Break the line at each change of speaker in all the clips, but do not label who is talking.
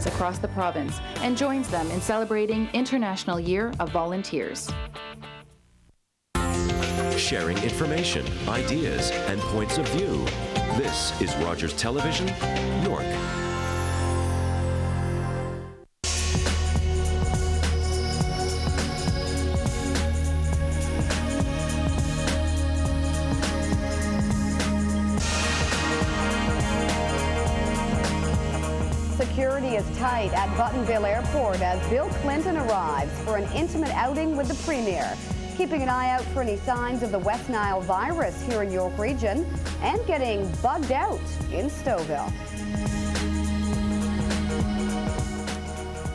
buildings across the province and joins them in celebrating International Year of Volunteers.
Sharing information, ideas, and points of view. This is Rogers Television, York.
Security is tight at Buttonville Airport as Bill Clinton arrives for an intimate outing with the Premier. Keeping an eye out for any signs of the West Nile virus here in York Region and getting bugged out in Stouffville.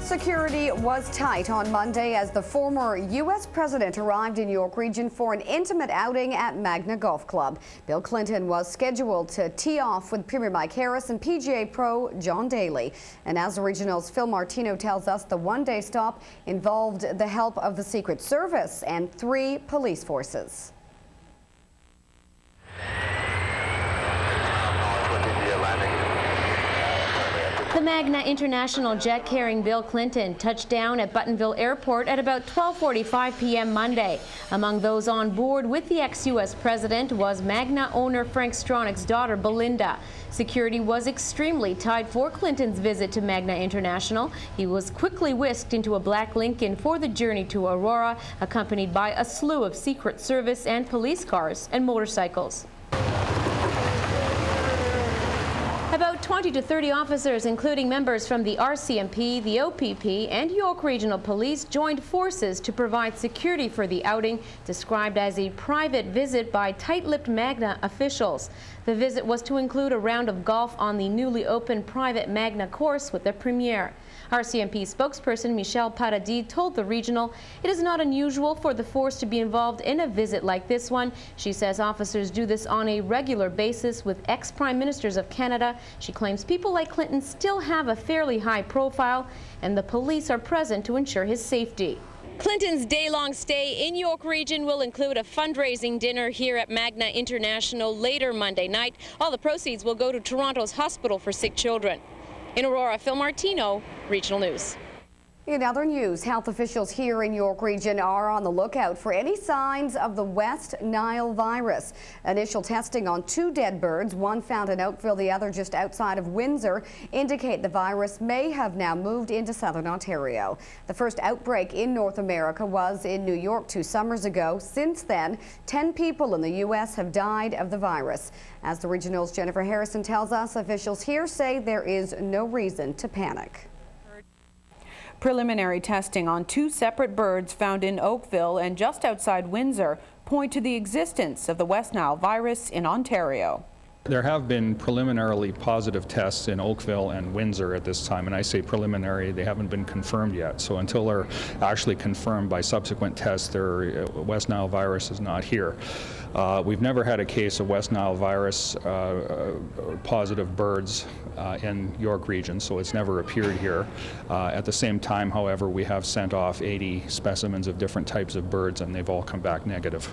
Security was tight on Monday as the former U.S. president arrived in York Region for an intimate outing at Magna Golf Club. Bill Clinton was scheduled to tee off with Premier Mike Harris and PGA pro John Daly. And as the Regional's Phil Martino tells us, the one-day stop involved the help of the Secret Service and 3 police forces.
The Magna International jet carrying Bill Clinton touched down at Buttonville Airport at about 12:45 p.m. Monday. Among those on board with the ex-U.S. president was Magna owner Frank Stronach's daughter Belinda. Security was extremely tight for Clinton's visit to Magna International. He was quickly whisked into a black Lincoln for the journey to Aurora, accompanied by a slew of Secret Service and police cars and motorcycles. About 20 to 30 officers, including members from the RCMP, the OPP, and York Regional Police, joined forces to provide security for the outing, described as a private visit by tight-lipped Magna officials. The visit was to include a round of golf on the newly opened private Magna course with the Premier. RCMP spokesperson Michelle Paradis told the Regional it is not unusual for the force to be involved in a visit like this one. She says officers do this on a regular basis with ex-prime ministers of Canada. She claims people like Clinton still have a fairly high profile and the police are present to ensure his safety. Clinton's day-long stay in York Region will include a fundraising dinner here at Magna International later Monday night. All the proceeds will go to Toronto's Hospital for Sick Children. In Aurora, Phil Martino, Regional News.
In other news, health officials here in York Region are on the lookout for any signs of the West Nile virus. Initial testing on 2 dead birds, one found in Oakville, the other just outside of Windsor, indicate the virus may have now moved into southern Ontario. The first outbreak in North America was in New York 2 summers ago. Since then, 10 people in the U.S. have died of the virus. As the Regional's Jennifer Harrison tells us, officials here say there is no reason to panic.
Preliminary testing on 2 separate birds found in Oakville and just outside Windsor point to the existence of the West Nile virus in Ontario.
There have been preliminarily positive tests in Oakville and Windsor at this time, and I say preliminary, they haven't been confirmed yet. So until they're actually confirmed by subsequent tests, their West Nile virus is not here. We've never had a case of West Nile virus positive birds in York Region, so it's never appeared here. At the same time, however, we have sent off 80 specimens of different types of birds, and they've all come back negative.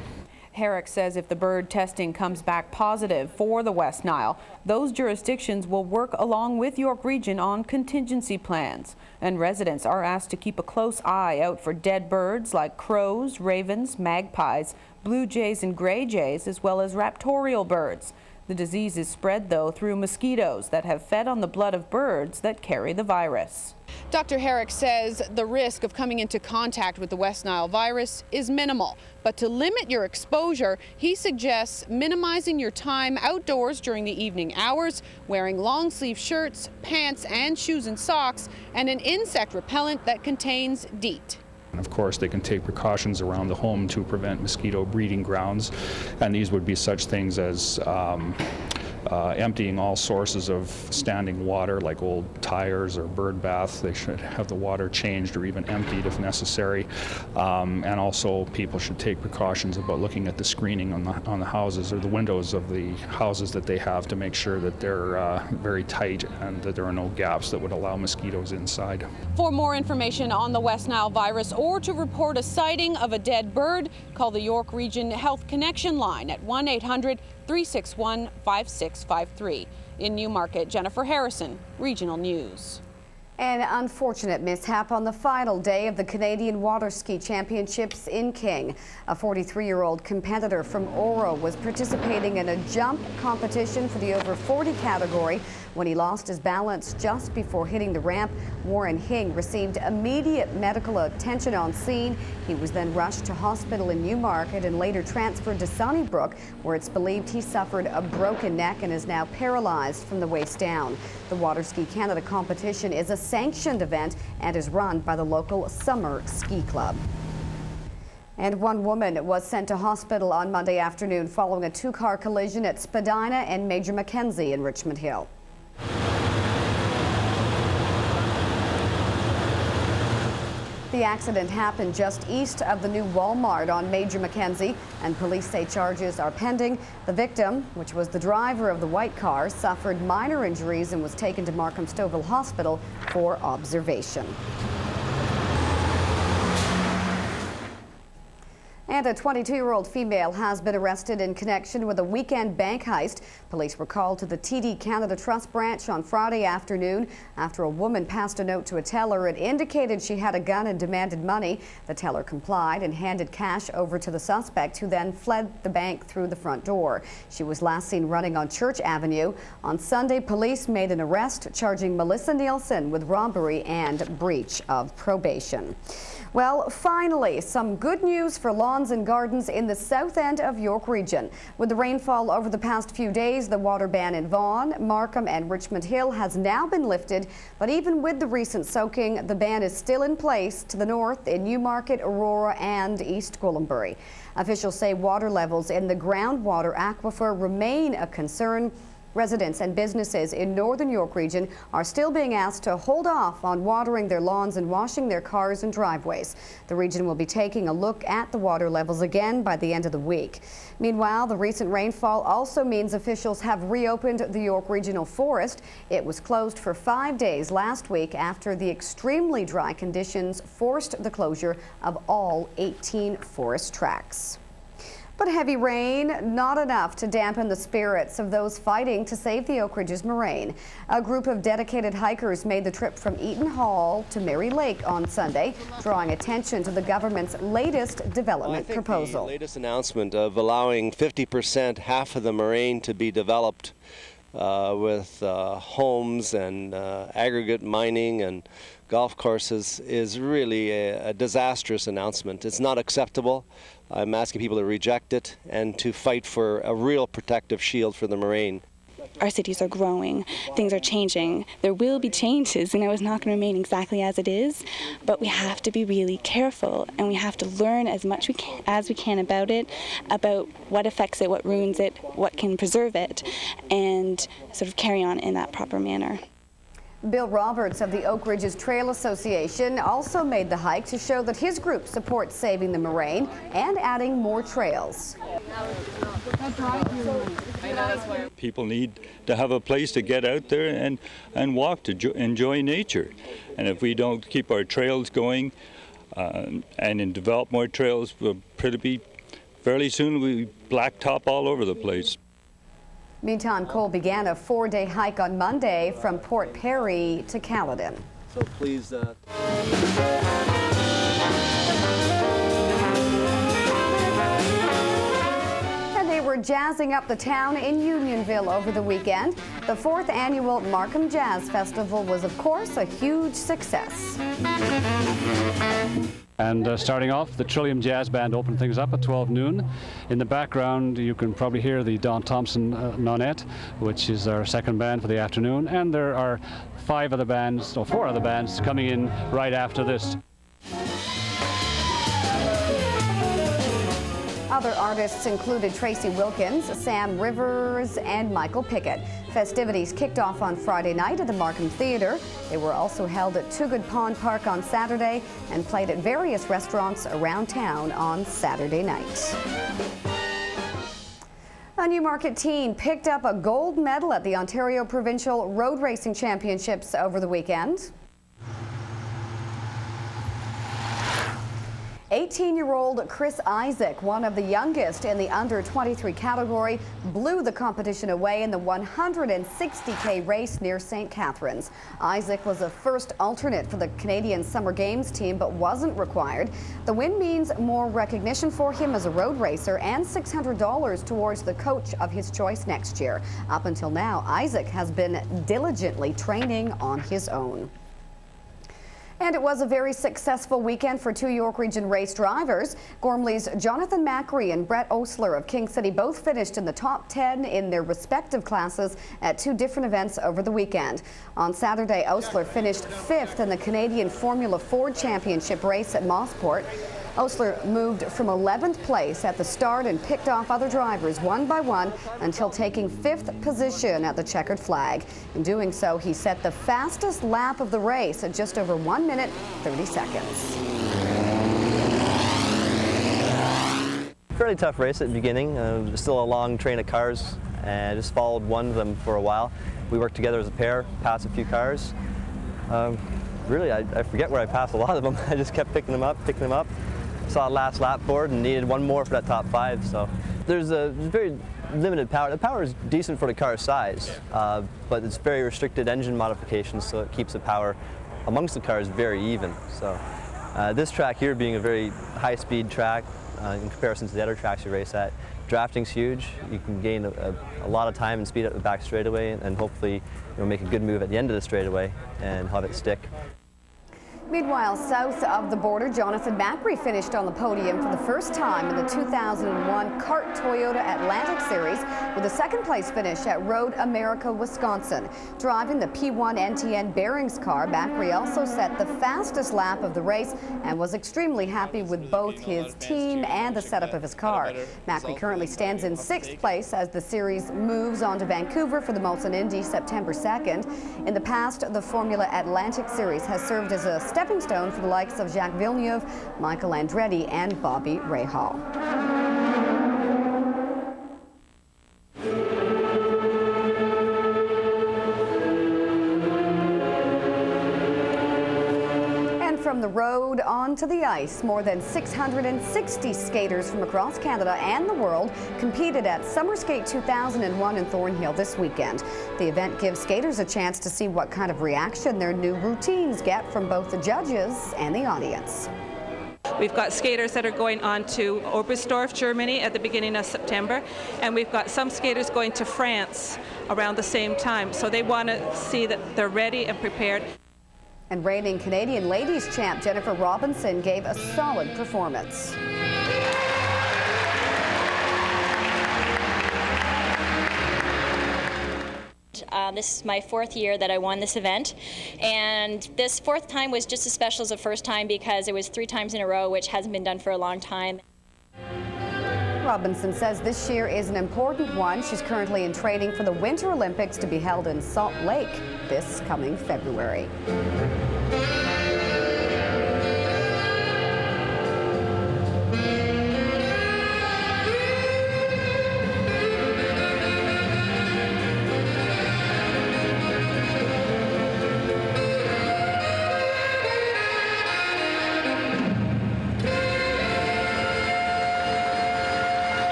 Herrick says if the bird testing comes back positive for the West Nile, those jurisdictions will work along with York Region on contingency plans. And residents are asked to keep a close eye out for dead birds like crows, ravens, magpies, blue jays and gray jays, as well as raptorial birds. The disease is spread, though, through mosquitoes that have fed on the blood of birds that carry the virus.
Dr. Herrick says the risk of coming into contact with the West Nile virus is minimal. But to limit your exposure, he suggests minimizing your time outdoors during the evening hours, wearing long-sleeve shirts, pants and shoes and socks, and an insect repellent that contains DEET.
And of course, they can take precautions around the home to prevent mosquito breeding grounds, and these would be such things as emptying all sources of standing water like old tires or bird baths. They should have the water changed or even emptied if necessary. And also people should take precautions about looking at the screening on the houses or the windows of the houses that they have to make sure that they're very tight and that there are no gaps that would allow mosquitoes inside.
For more information on the West Nile virus or to report a sighting of a dead bird, call the York Region Health Connection line at 1-800-361-5653. In Newmarket, Jennifer Harrison, Regional News.
An unfortunate mishap on the final day of the Canadian Water Ski Championships in King. A 43-year-old competitor from Oro was participating in a jump competition for the over 40 category when he lost his balance just before hitting the ramp. Warren Hing received immediate medical attention on scene. He was then rushed to hospital in Newmarket and later transferred to Sunnybrook, where it's believed he suffered a broken neck and is now paralyzed from the waist down. The Water Ski Canada competition is a sanctioned event and is run by the local Summer Ski Club. And one woman was sent to hospital on Monday afternoon following a two-car collision at Spadina and Major Mackenzie in Richmond Hill. The accident happened just east of the new Walmart on Major Mackenzie, and police say charges are pending. The victim, which was the driver of the white car, suffered minor injuries and was taken to Markham Stouffville Hospital for observation. And a 22-year-old female has been arrested in connection with a weekend bank heist. Police were called to the TD Canada Trust branch on Friday afternoon after a woman passed a note to a teller. It indicated she had a gun and demanded money. The teller complied and handed cash over to the suspect, who then fled the bank through the front door. She was last seen running on Church Avenue. On Sunday, police made an arrest charging Melissa Nielsen with robbery and breach of probation. Well, finally, some good news for lawns and gardens in the south end of York Region. With the rainfall over the past few days, the water ban in Vaughan, Markham and Richmond Hill has now been lifted. But even with the recent soaking, the ban is still in place to the north in Newmarket, Aurora and East Gwillimbury. Officials say water levels in the groundwater aquifer remain a concern. Residents and businesses in northern York Region are still being asked to hold off on watering their lawns and washing their cars and driveways. The region will be taking a look at the water levels again by the end of the week. Meanwhile, the recent rainfall also means officials have reopened the York Regional Forest. It was closed for 5 days last week after the extremely dry conditions forced the closure of all 18 forest tracts. But heavy rain, not enough to dampen the spirits of those fighting to save the Oak Ridges moraine. A group of dedicated hikers made the trip from Eaton Hall to Mary Lake on Sunday, drawing attention to the government's latest development proposal.
The latest announcement of allowing 50%, half of the moraine, to be developed with homes and aggregate mining and golf courses is really a disastrous announcement. It's not acceptable. I'm asking people to reject it and to fight for a real protective shield for the moraine.
Our cities are growing, things are changing. There will be changes, it's not going to remain exactly as it is, but we have to be really careful and we have to learn as much as we can about it, about what affects it, what ruins it, what can preserve it, and sort of carry on in that proper manner.
Bill Roberts of the Oak Ridges Trail Association also made the hike to show that his group supports saving the moraine and adding more trails.
People need to have a place to get out there and walk to enjoy nature. And if we don't keep our trails going and develop more trails, we'll pretty fairly soon we blacktop all over the place.
Meantime, Cole began a 4-day hike on Monday from Port Perry to Caledon.
So please.
And they were jazzing up the town in Unionville over the weekend. The 4th annual Markham Jazz Festival was, of course, a huge success.
And starting off, the Trillium Jazz Band opened things up at 12 noon. In the background, you can probably hear the Don Thompson Nonette, which is our second band for the afternoon. And there are 4 other bands coming in right after this.
Other artists included Tracy Wilkins, Sam Rivers, and Michael Pickett. Festivities kicked off on Friday night at the Markham Theatre. They were also held at Too Good Pond Park on Saturday and played at various restaurants around town on Saturday night. A Newmarket teen picked up a gold medal at the Ontario Provincial Road Racing Championships over the weekend. 18-year-old Chris Isaac, one of the youngest in the under-23 category, blew the competition away in the 160K race near St. Catharines. Isaac was a first alternate for the Canadian Summer Games team but wasn't required. The win means more recognition for him as a road racer and $600 towards the coach of his choice next year. Up until now, Isaac has been diligently training on his own. And it was a very successful weekend for two York Region race drivers. Gormley's Jonathan Macri and Brett Osler of King City both finished in the top 10 in their respective classes at two different events over the weekend. On Saturday, Osler finished 5th in the Canadian Formula Ford Championship race at Mossport. Osler moved from 11th place at the start and picked off other drivers one by one until taking 5th position at the checkered flag. In doing so, he set the fastest lap of the race at just over 1 minute, 30 seconds.
Fairly tough race at the beginning. Still a long train of cars, and I just followed one of them for a while. We worked together as a pair, passed a few cars. Really, I forget where I passed a lot of them. I just kept picking them up. Saw a last lap board and needed one more for that top 5. So there's a very limited power. The power is decent for the car's size, but it's very restricted engine modifications, so it keeps the power amongst the cars very even. So this track here being a very high-speed track in comparison to the other tracks you race at, drafting's huge. You can gain a lot of time and speed up the back straightaway, and hopefully make a good move at the end of the straightaway and have it stick.
Meanwhile, south of the border, Jonathan Macri finished on the podium for the first time in the 2001 CART Toyota Atlantic Series with a second-place finish at Road America, Wisconsin. Driving the P1 NTN Bearings car, Macri also set the fastest lap of the race and was extremely happy with both his team and the setup of his car. Macri currently stands in 6th place as the series moves on to Vancouver for the Molson Indy September 2nd. In the past, the Formula Atlantic Series has served as a stepping stone for the likes of Jacques Villeneuve, Michael Andretti, and Bobby Rahal. And from the road onto the ice, more than 660 skaters from across Canada and the world competed at Summer Skate 2001 in Thornhill this weekend. The event gives skaters a chance to see what kind of reaction their new routines get from both the judges and the audience.
We've got skaters that are going on to Oberstdorf, Germany at the beginning of September, and we've got some skaters going to France around the same time. So they want to see that they're ready and prepared.
And reigning Canadian ladies champ Jennifer Robinson gave a solid performance.
This is my 4th year that I won this event, and this 4th time was just as special as the first time because it was 3 times in a row, which hasn't been done for a long time.
Robinson says this year is an important one. She's currently in training for the Winter Olympics to be held in Salt Lake this coming February.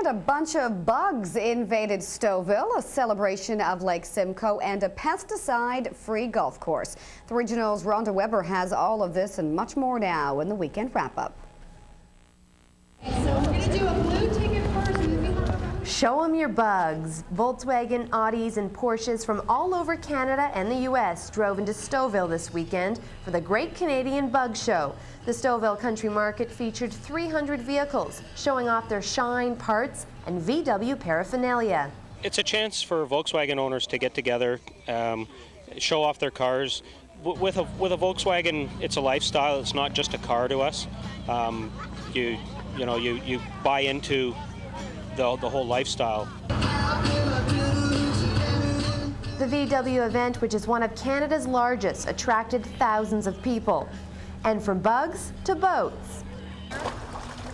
A bunch of bugs invaded Stouffville, a celebration of Lake Simcoe and a pesticide-free golf course. The Regional's Rhonda Weber has all of this and much more now in the weekend wrap-up.
So we're going to do a blue ticket first.
Show them your bugs. Volkswagen, Audis, and Porsches from all over Canada and the U.S. drove into Stouffville this weekend for the Great Canadian Bug Show. The Stouffville Country Market featured 300 vehicles, showing off their shine, parts, and VW paraphernalia.
It's a chance for Volkswagen owners to get together, show off their cars. With a Volkswagen, it's a lifestyle. It's not just a car to us. You buy into the whole lifestyle.
The VW event, which is one of Canada's largest, attracted thousands of people. And from bugs to boats.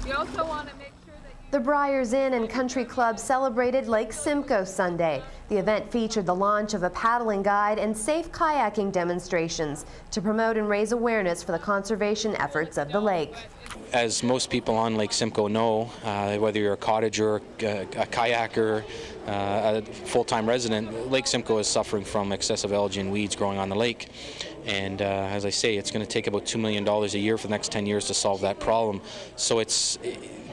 We also want to make sure that you
The Briars Inn and Country Club celebrated Lake Simcoe Sunday. The event featured the launch of a paddling guide and safe kayaking demonstrations to promote and raise awareness for the conservation efforts of the lake.
As most people on Lake Simcoe know, whether you're a cottager, a kayaker, a full-time resident, Lake Simcoe is suffering from excessive algae and weeds growing on the lake. And as I say, it's going to take about $2 million a year for the next 10 years to solve that problem. So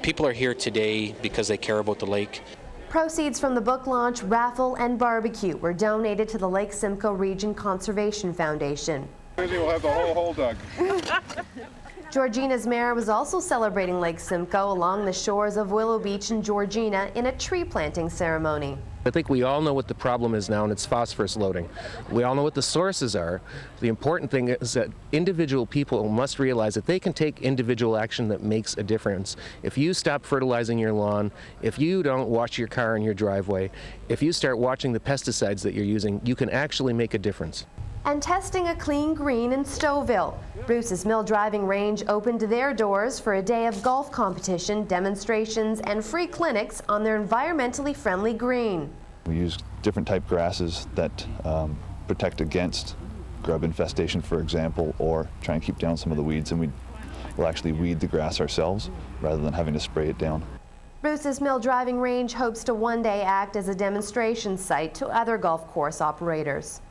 people are here today because they care about the lake.
Proceeds from the book launch, raffle, and barbecue were donated to the Lake Simcoe Region Conservation Foundation.
We'll have the whole hole dug.
Georgina's mayor was also celebrating Lake Simcoe along the shores of Willow Beach in Georgina in a tree planting ceremony.
I think we all know what the problem is now, and it's phosphorus loading. We all know what the sources are. The important thing is that individual people must realize that they can take individual action that makes a difference. If you stop fertilizing your lawn, if you don't wash your car in your driveway, if you start watching the pesticides that you're using, you can actually make a difference.
And testing a clean green in Stouffville. Bruce's Mill Driving Range opened their doors for a day of golf competition, demonstrations, and free clinics on their environmentally friendly green.
We use different type grasses that protect against grub infestation, for example, or try and keep down some of the weeds, and we'll actually weed the grass ourselves rather than having to spray it down.
Bruce's Mill Driving Range hopes to one day act as a demonstration site to other golf course operators.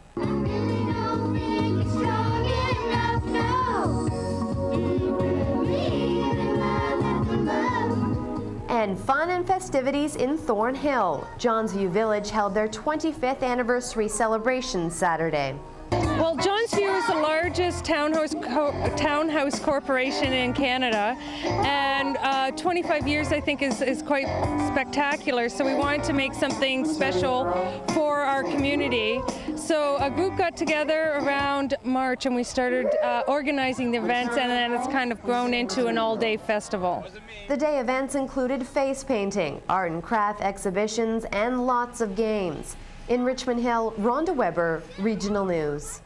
And fun and festivities in Thornhill. Johnsview Village held their 25th anniversary celebration Saturday.
Well, Johnsview is the largest townhouse corporation in Canada, and 25 years I think is quite spectacular, so we wanted to make something special for our community. So a group got together around March and we started organizing the events, and then it's kind of grown into an all-day festival.
The day events included face painting, art and craft exhibitions, and lots of games. In Richmond Hill, Rhonda Weber, Regional News.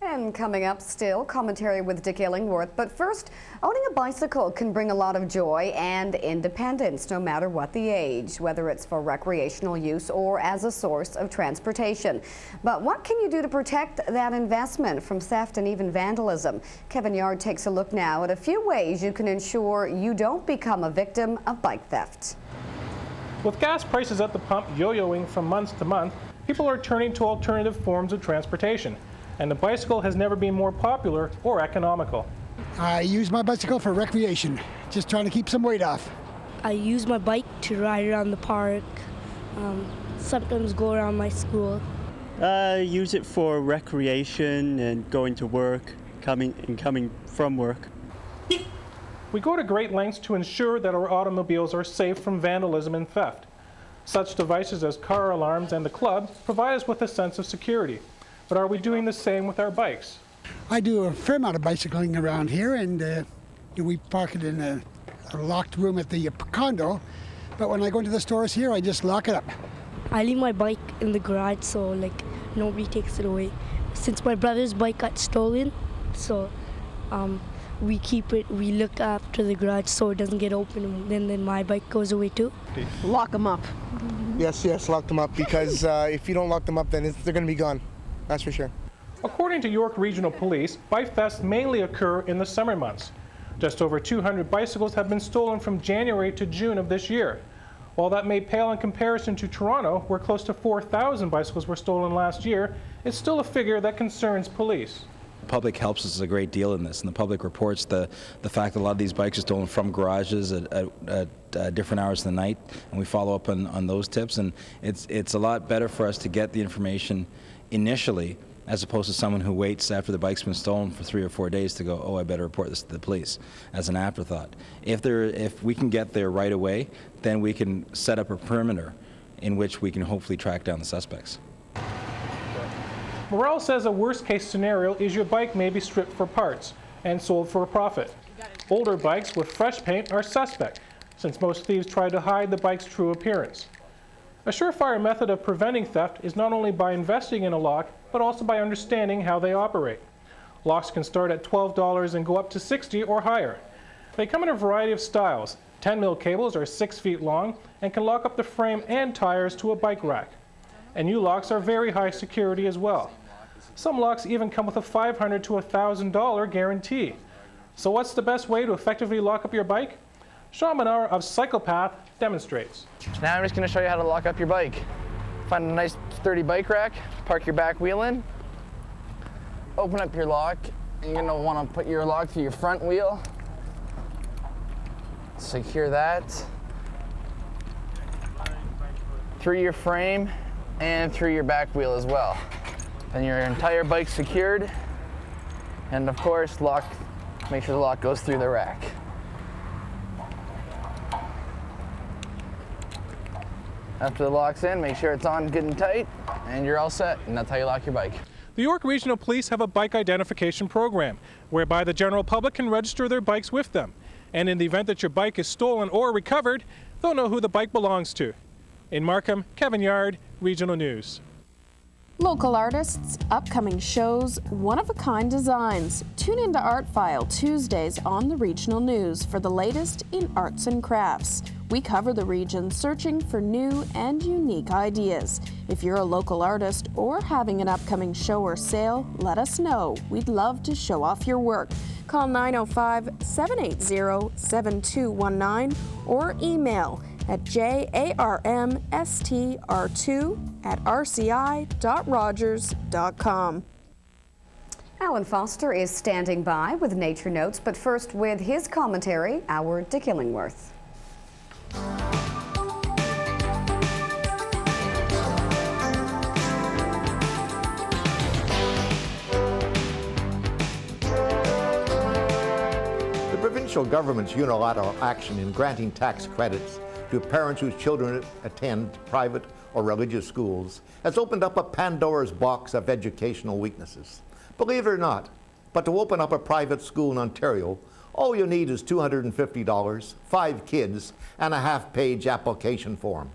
And coming up still, commentary with Dick Illingworth. But first, owning a bicycle can bring a lot of joy and independence, no matter what the age, whether it's for recreational use or as a source of transportation. But what can you do to protect that investment from theft and even vandalism? Kevin Yard takes a look now at a few ways you can ensure you don't become a victim of bike theft.
With gas prices at the pump yo-yoing from month to month, people are turning to alternative forms of transportation. And the bicycle has never been more popular or economical.
I use my bicycle for recreation, just trying to keep some weight off.
I use my bike to ride around the park, sometimes go around my school.
I use it for recreation and going to work, coming from work.
We go to great lengths to ensure that our automobiles are safe from vandalism and theft. Such devices as car alarms and the club provide us with a sense of security. But are we doing the same with our bikes?
I do a fair amount of bicycling around here, and we park it in a locked room at the condo. But when I go into the stores here, I just lock it up.
I leave my bike in the garage so nobody takes it away. Since my brother's bike got stolen, so we keep it, we look after the garage so it doesn't get open, and then my bike goes away too.
Lock them up. Yes, lock them up, because if you don't lock them up, then they're going to be gone. That's for sure.
According to York Regional Police, bike thefts mainly occur in the summer months. Just over 200 bicycles have been stolen from January to June of this year. While that may pale in comparison to Toronto, where close to 4,000 bicycles were stolen last year, it's still a figure that concerns police.
The public helps us a great deal in this, and the public reports the fact that a lot of these bikes are stolen from garages at different hours of the night, and we follow up on those tips, and it's a lot better for us to get the information initially, as opposed to someone who waits after the bike's been stolen for 3 or 4 days to go, oh, I better report this to the police, as an afterthought. If we can get there right away, then we can set up a perimeter in which we can hopefully track down the suspects.
Morrell says a worst-case scenario is your bike may be stripped for parts and sold for a profit. Older bikes with fresh paint are suspect, since most thieves try to hide the bike's true appearance. A surefire method of preventing theft is not only by investing in a lock, but also by understanding how they operate. Locks can start at $12 and go up to $60 or higher. They come in a variety of styles, 10mm cables are 6 feet long and can lock up the frame and tires to a bike rack. And U-locks are very high security as well. Some locks even come with a $500 to $1,000 guarantee. So what's the best way to effectively lock up your bike? Sean Menard of Cyclepath demonstrates.
Now I'm just going to show you how to lock up your bike. Find a nice sturdy bike rack, park your back wheel in, open up your lock. You're going to want to put your lock through your front wheel. Secure that through your frame and through your back wheel as well. Then your entire bike's secured, and of course make sure the lock goes through the rack. After the lock's in, make sure it's on good and tight, and you're all set, and that's how you lock your bike.
The York Regional Police have a bike identification program whereby the general public can register their bikes with them. And in the event that your bike is stolen or recovered, they'll know who the bike belongs to. In Markham, Kevin Yard, Regional News.
Local artists, upcoming shows, one-of-a-kind designs. Tune into Art File Tuesdays on the Regional News for the latest in arts and crafts. We cover the region searching for new and unique ideas. If you're a local artist or having an upcoming show or sale, let us know. We'd love to show off your work. Call 905-780-7219 or email at jarmstr2@rci.rogers.com.
Alan Foster is standing by with Nature Notes, but first with his commentary, our Dick Illingworth.
The provincial government's unilateral action in granting tax credits to parents whose children attend private or religious schools has opened up a Pandora's box of educational weaknesses. Believe it or not, but to open up a private school in Ontario, all you need is $250, 5 kids, and a half-page application form.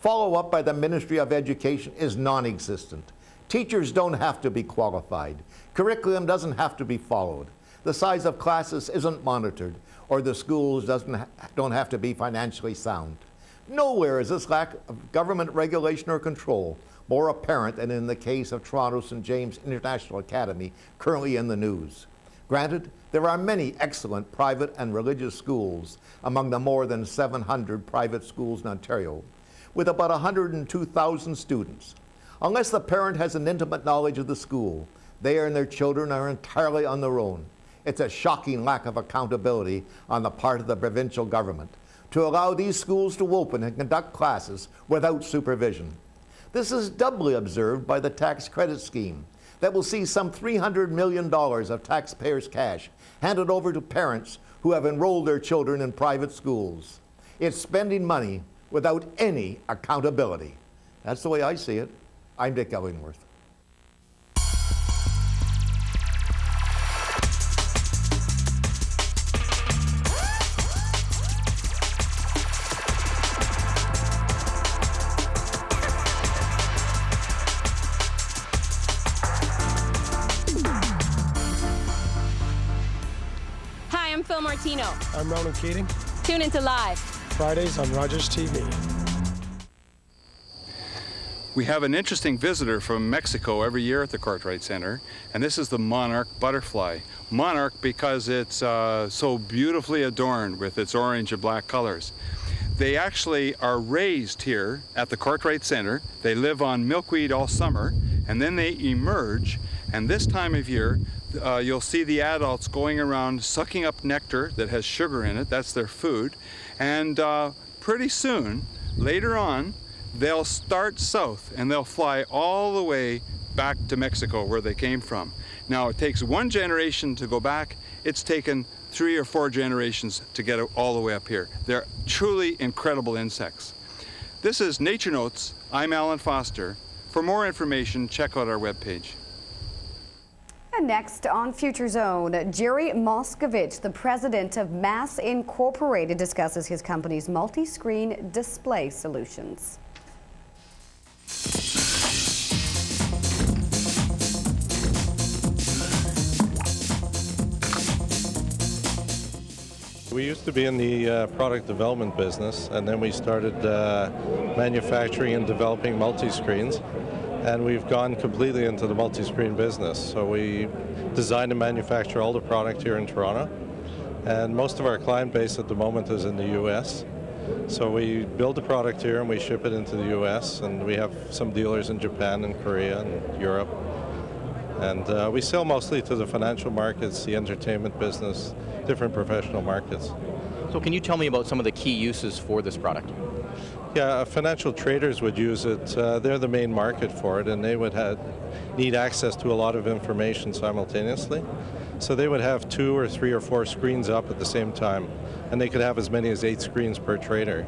Follow-up by the Ministry of Education is non-existent. Teachers don't have to be qualified. Curriculum doesn't have to be followed. The size of classes isn't monitored, or the schools don't have to be financially sound. Nowhere is this lack of government regulation or control more apparent than in the case of Toronto St. James International Academy, currently in the news. Granted, there are many excellent private and religious schools among the more than 700 private schools in Ontario, with about 102,000 students. Unless the parent has an intimate knowledge of the school, they and their children are entirely on their own. It's a shocking lack of accountability on the part of the provincial government to allow these schools to open and conduct classes without supervision. This is doubly observed by the tax credit scheme that will see some $300 million of taxpayers' cash handed over to parents who have enrolled their children in private schools. It's spending money without any accountability. That's the way I see it. I'm Dick Illingworth.
I'm Ronan Keating.
Tune into Live.
Fridays on Rogers TV.
We have an interesting visitor from Mexico every year at the Cartwright Center, and this is the monarch butterfly. Monarch because it's so beautifully adorned with its orange and black colors. They actually are raised here at the Cartwright Center. They live on milkweed all summer, and then they emerge, and this time of year you'll see the adults going around sucking up nectar that has sugar in it. That's their food. And pretty soon, later on, they'll start south and they'll fly all the way back to Mexico where they came from. Now, it takes one generation to go back. It's taken 3 or 4 generations to get all the way up here. They're truly incredible insects. This is Nature Notes. I'm Alan Foster. For more information, check out our webpage.
And next on Future Zone, Jerry Moskovich, the president of Mass Incorporated, discusses his company's multi-screen display solutions.
We used to be in the product development business, and then we started manufacturing and developing multi-screens, and we've gone completely into the multi-screen business. So we design and manufacture all the product here in Toronto, and most of our client base at the moment is in the U.S. So we build the product here and we ship it into the U.S., and we have some dealers in Japan and Korea and Europe. And we sell mostly to the financial markets, the entertainment business, different professional markets.
So can you tell me about some of the key uses for this product?
Yeah, financial traders would use it. They're the main market for it, and they would need access to a lot of information simultaneously. So they would have 2 or 3 or 4 screens up at the same time, and they could have as many as 8 screens per trader.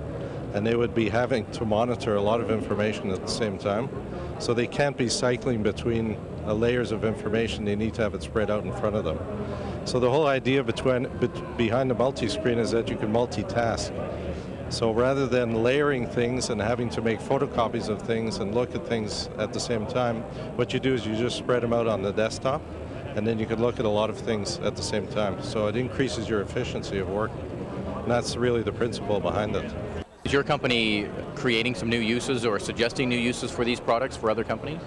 And they would be having to monitor a lot of information at the same time. So they can't be cycling between layers of information. They need to have it spread out in front of them. So the whole idea behind the multi-screen is that you can multitask. So rather than layering things and having to make photocopies of things and look at things at the same time, what you do is you just spread them out on the desktop, and then you can look at a lot of things at the same time. So it increases your efficiency of work. And that's really the principle behind it.
Is your company creating some new uses or suggesting new uses for these products for other companies?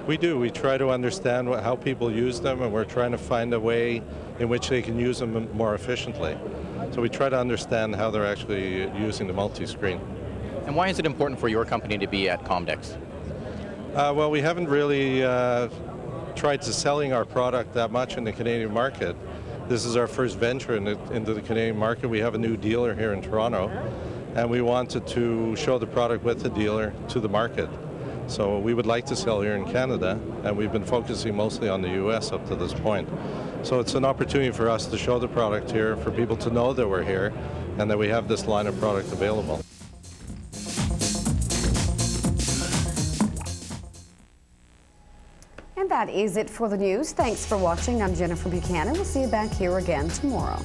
We do. We try to understand how people use them, and we're trying to find a way in which they can use them more efficiently. So we try to understand how they're actually using the multi-screen.
And why is it important for your company to be at Comdex?
Well, we haven't really tried to selling our product that much in the Canadian market. This is our first venture into the Canadian market. We have a new dealer here in Toronto, and we wanted to show the product with the dealer to the market. So we would like to sell here in Canada, and we've been focusing mostly on the U.S. up to this point. So it's an opportunity for us to show the product here, for people to know that we're here, and that we have this line of product available.
And that is it for the news. Thanks for watching. I'm Jennifer Buchanan. We'll see you back here again tomorrow.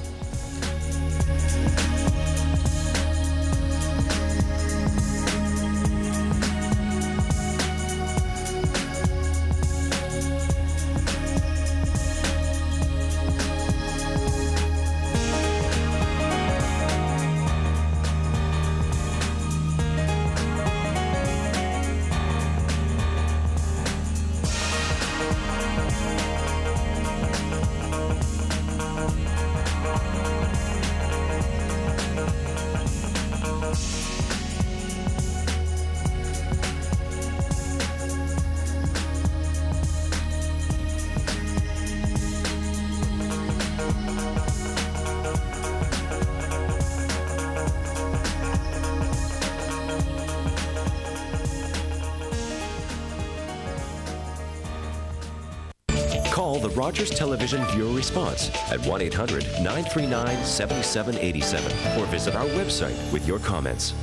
Call the Rogers Television Viewer Response at 1-800-939-7787 or visit our website with your comments.